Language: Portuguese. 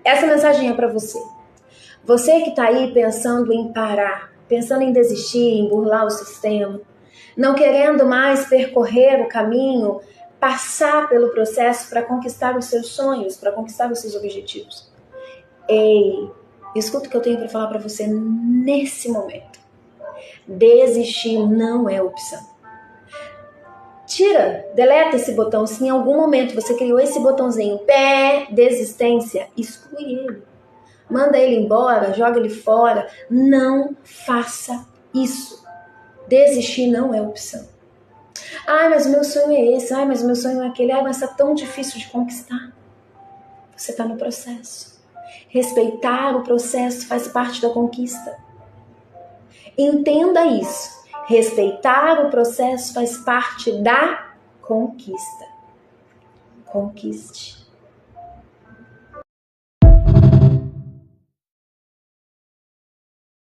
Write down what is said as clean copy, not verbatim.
essa mensagem é para você. Você que está aí pensando em parar, pensando em desistir, em burlar o sistema, não querendo mais percorrer o caminho, passar pelo processo para conquistar os seus sonhos, para conquistar os seus objetivos. Ei, escuta o que eu tenho para falar para você nesse momento. Desistir não é opção. Deleta esse botão. Se em algum momento você criou esse botãozinho, desistência, exclui ele. Manda ele embora, joga ele fora. Não faça isso. Desistir não é opção. Ai, mas o meu sonho é esse. Ai, mas o meu sonho é aquele. Ai, mas tá tão difícil de conquistar. Você está no processo. Respeitar o processo faz parte da conquista. Entenda isso. Respeitar o processo faz parte da conquista. Conquiste.